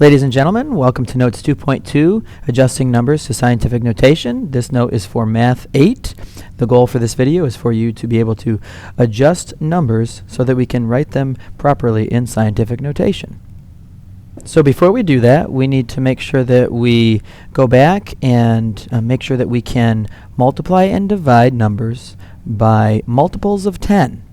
Ladies and gentlemen, welcome to Notes 2.2, Adjusting Numbers to Scientific Notation. This note is for Math 8. The goal for this video is for you to be able to adjust numbers so that we can write them properly in scientific notation. So before we do that, we need to make sure that we go back and make sure that we can multiply and divide numbers by multiples of 10.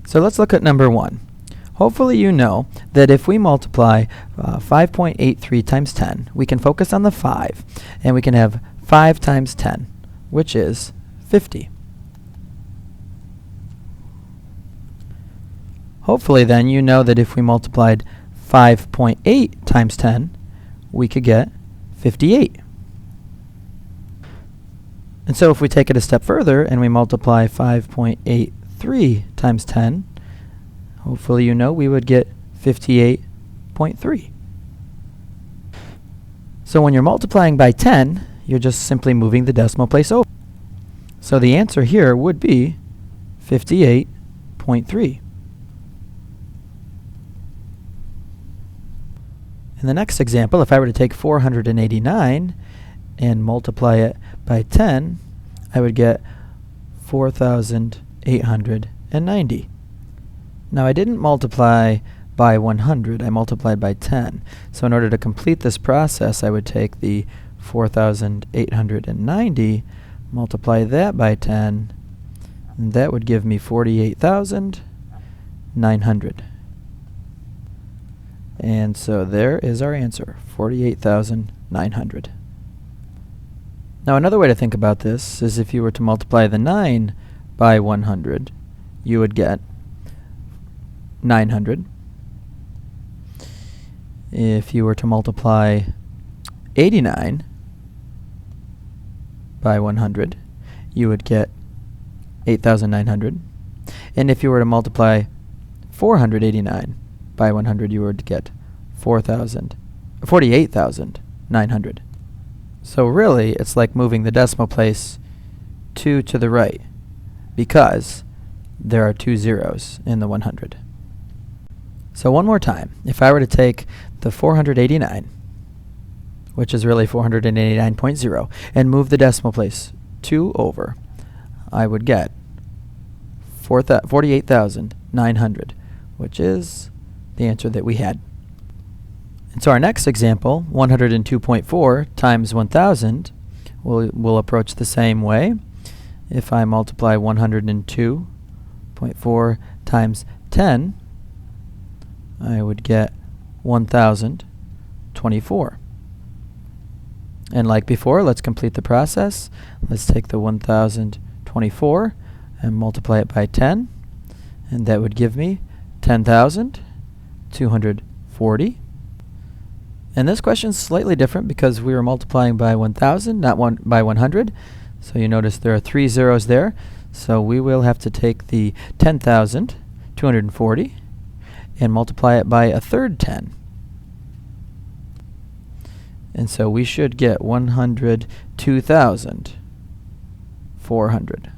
So let's look at number 1. Hopefully you know that if we multiply 5.83 times 10, we can focus on the 5, and we can have 5 times 10, which is 50. Hopefully then you know that if we multiplied 5.8 times 10, we could get 58. And so if we take it a step further and we multiply 5.83 times 10, hopefully you know we would get 58.3. So when you're multiplying by 10, you're just simply moving the decimal place over. So the answer here would be 58.3. In the next example, if I were to take 489 and multiply it by 10, I would get 4,890. Now I didn't multiply by 100, I multiplied by 10. So in order to complete this process, I would take the 4,890, multiply that by 10, and that would give me 48,900. And so there is our answer, 48,900. Now another way to think about this is if you were to multiply the 9 by 100, you would get 900. If you were to multiply 89 by 100, you would get 8,900. And if you were to multiply 489 by 100, you would get 48,900. So really, it's like moving the decimal place 2 to the right, because there are 2 zeros in the 100. So one more time, if I were to take the 489, which is really 489.0, and move the decimal place 2 over, I would get 48,900, which is the answer that we had. And so our next example, 102.4 times 1,000, will approach the same way. If I multiply 102.4 times 10, I would get 1,024. And like before, let's complete the process. Let's take the 1,024 and multiply it by 10, and that would give me 10,240. And this question is slightly different because we were multiplying by 1,000, not by 100. So you notice there are 3 zeros there. So we will have to take the 10,240 and multiply it by a third 10. And so we should get 102,400.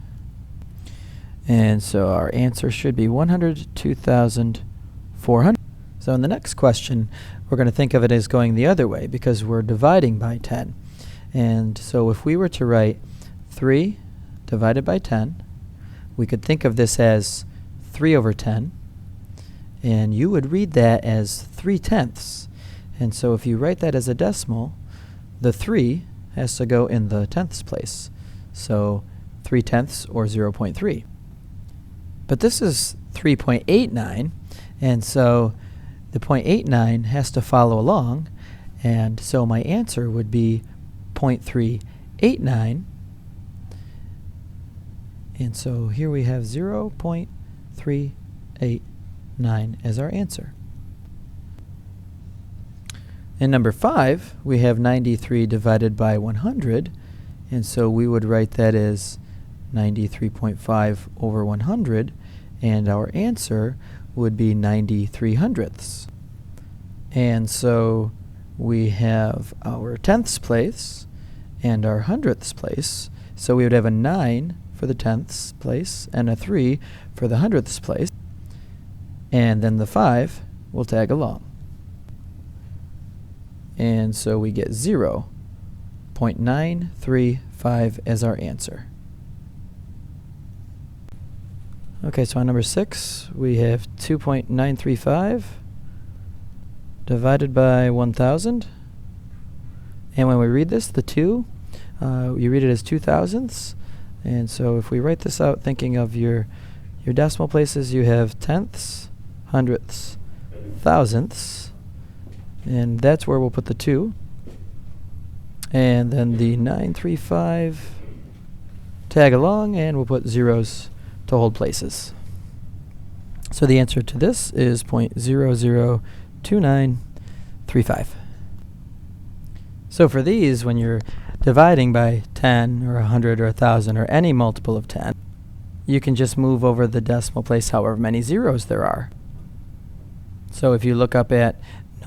And so our answer should be 102,400. So in the next question, we're going to think of it as going the other way because we're dividing by 10. And so if we were to write 3 divided by 10, we could think of this as 3 over 10. And you would read that as 3/10. And so if you write that as a decimal, the 3 has to go in the tenths place. So 3/10 or 0.3. But this is 3.89, and so the 0.89 has to follow along, and so my answer would be 0.389. And so here we have 0.389 as our answer. In number 5, we have 93 divided by 100, and so we would write that as 93.5 over 100, and our answer would be 93/100ths. And so we have our tenths place and our hundredths place, so we would have a 9 for the tenths place and a 3 for the hundredths place, and then the 5 will tag along. and so we get 0.935 as our answer. Okay, so on number 6, we have 2.935 divided by 1,000. And when we read this, the 2, you read it as 2,000ths. And so if we write this out thinking of your decimal places, you have tenths, hundredths, thousandths, and that's where we'll put the 2. And then the 935, tag along, and we'll put zeros to hold places. So the answer to this is 0.002935. So for these, when you're dividing by 10 or 100 or 1,000 or any multiple of 10, you can just move over the decimal place however many zeros there are. So if you look up at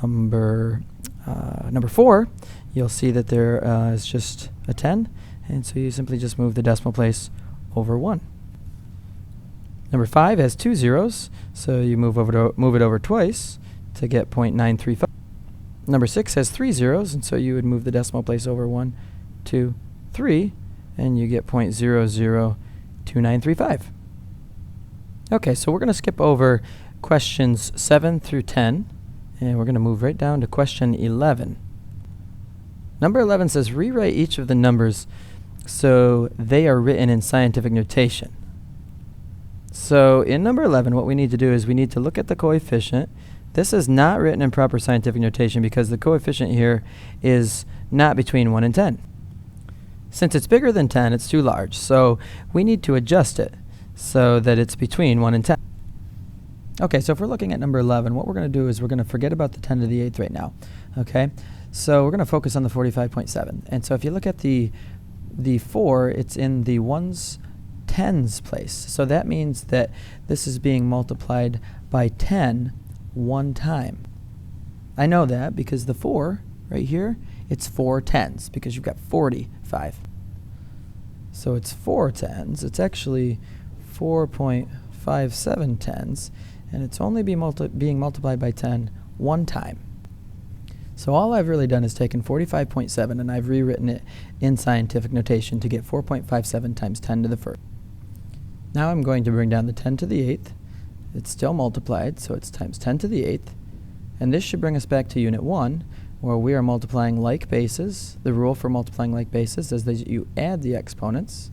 number 4, you'll see that there is just a 10, and so you simply just move the decimal place over 1. Number 5 has 2 zeros, so you move it over twice to get 0.935. Number 6 has 3 zeros, and so you would move the decimal place over 1, 2, 3, and you get 0.002935. Okay, so we're going to skip over questions 7 through 10, and we're going to move right down to question 11. Number 11 says rewrite each of the numbers so they are written in scientific notation. So in number 11, what we need to do is we need to look at the coefficient. This is not written in proper scientific notation because the coefficient here is not between 1 and 10. Since it's bigger than 10, it's too large. So we need to adjust it so that it's between 1 and 10. Okay, so if we're looking at number 11, what we're going to do is we're going to forget about the 10 to the 8th right now. Okay, so we're going to focus on the 45.7. And so if you look at the 4, it's in the 1's tens place. So that means that this is being multiplied by 10 one time. I know that because the 4 right here, it's 4 tens because you've got 45. So it's 4 tens. It's actually 4.57 tens, and it's only being multiplied by 10 one time. So all I've really done is taken 45.7 and I've rewritten it in scientific notation to get 4.57 times 10 to the first. Now I'm going to bring down the 10 to the 8th. It's still multiplied, so it's times 10 to the 8th. And this should bring us back to Unit 1, where we are multiplying like bases. The rule for multiplying like bases is that you add the exponents.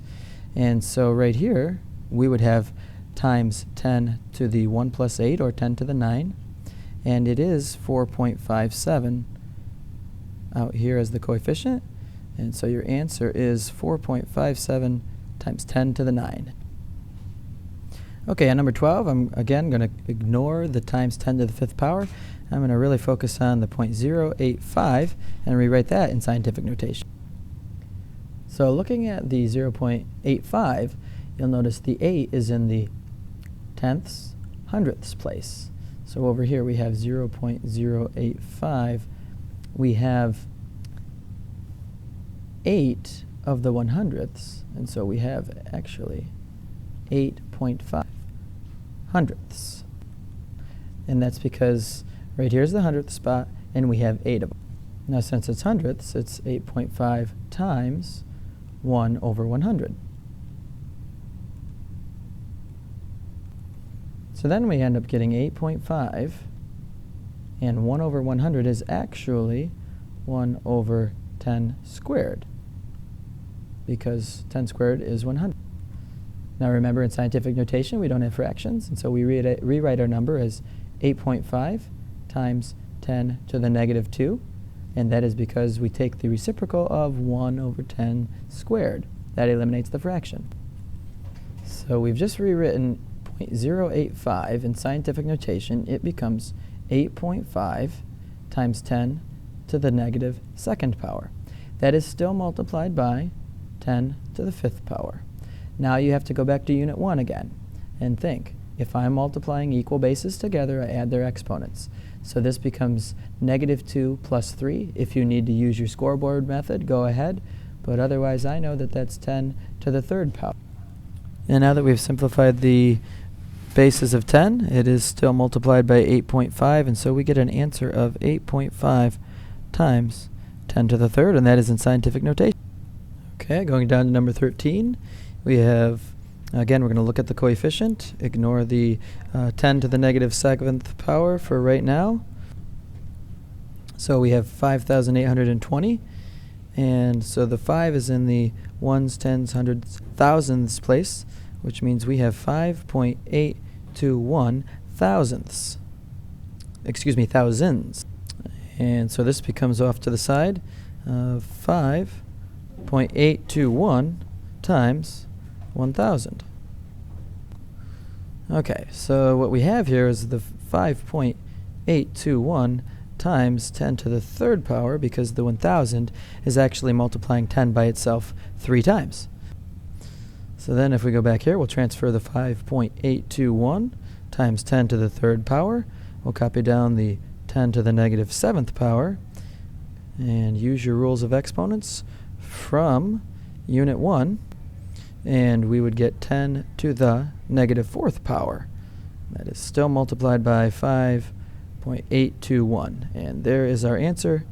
And so right here, we would have times 10 to the 1 plus 8, or 10 to the 9. And it is 4.57 out here as the coefficient. And so your answer is 4.57 times 10 to the 9. Okay, on number 12, I'm again going to ignore the times 10 to the 5th power. I'm going to really focus on the 0.085 and rewrite that in scientific notation. So looking at the 0.85, you'll notice the 8 is in the tenths, hundredths place. So over here we have 0.085. We have 8 of the 100ths, and so we have actually 8.5 hundredths. And that's because right here's the hundredth spot, and we have 8 of them. Now since it's hundredths, it's 8.5 times 1 over 100. So then we end up getting 8.5, and 1 over 100 is actually 1 over 10 squared, because 10 squared is 100. Now remember, in scientific notation, we don't have fractions, and so we rewrite our number as 8.5 times 10 to the negative 2, and that is because we take the reciprocal of 1 over 10 squared. That eliminates the fraction. So we've just rewritten 0.085 in scientific notation. It becomes 8.5 times 10 to the negative 2nd power. That is still multiplied by 10 to the 5th power. Now you have to go back to Unit 1 again and think. If I'm multiplying equal bases together, I add their exponents. So this becomes negative 2 plus 3. If you need to use your scoreboard method, go ahead. But otherwise, I know that that's 10 to the 3rd power. And now that we've simplified the bases of 10, it is still multiplied by 8.5, and so we get an answer of 8.5 times 10 to the third, and that is in scientific notation. Okay, going down to number 13, we have, again, we're going to look at the coefficient, ignore the 10 to the negative 7th power for right now. So we have 5,820, and so the 5 is in the ones, tens, hundreds, thousandths place, which means we have 5.821 thousandths. Excuse me, thousands. And so this becomes off to the side, 5.821 times 1,000. Okay, so what we have here is the 5.821 times 10 to the third power, because the 1,000 is actually multiplying 10 by itself 3 times. So then if we go back here, we'll transfer the 5.821 times 10 to the third power. We'll copy down the 10 to the negative 7th power and use your rules of exponents from unit 1, and we would get 10 to the negative 4th power. That is still multiplied by 5.821, and there is our answer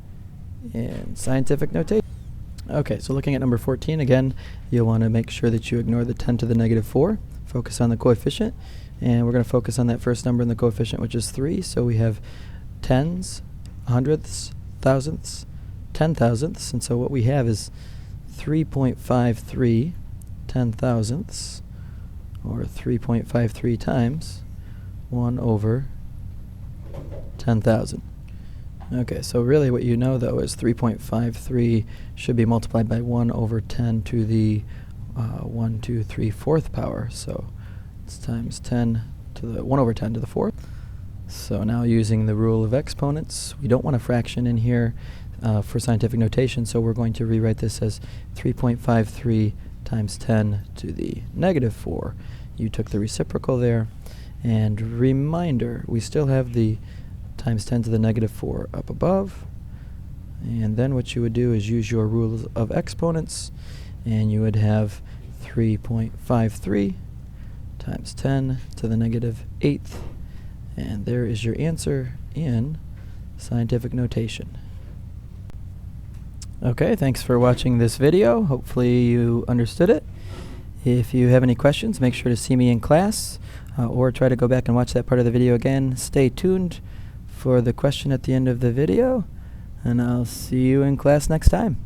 in scientific notation. Okay, so looking at number 14, again, you'll want to make sure that you ignore the 10 to the negative 4, focus on the coefficient, and we're going to focus on that first number in the coefficient, which is 3. So we have tens, hundredths, thousandths, 10 thousandths, and so what we have is 3.53 10 thousandths, or 3.53 times 1 over 10,000. Okay, so really what you know, though, is 3.53 should be multiplied by 1 over 10 to the 1, 2, 3, 4th power. So it's times 10 to the 1 over 10 to the 4th. So now using the rule of exponents, we don't want a fraction in here for scientific notation, so we're going to rewrite this as 3.53 times 10 to the negative 4. You took the reciprocal there. And reminder, we still have the times 10 to the negative 4 up above. And then what you would do is use your rules of exponents, and you would have 3.53 times 10 to the negative 8th. And there is your answer in scientific notation. Okay, thanks for watching this video. Hopefully you understood it. If you have any questions, make sure to see me in class, or try to go back and watch that part of the video again. Stay tuned for the question at the end of the video, and I'll see you in class next time.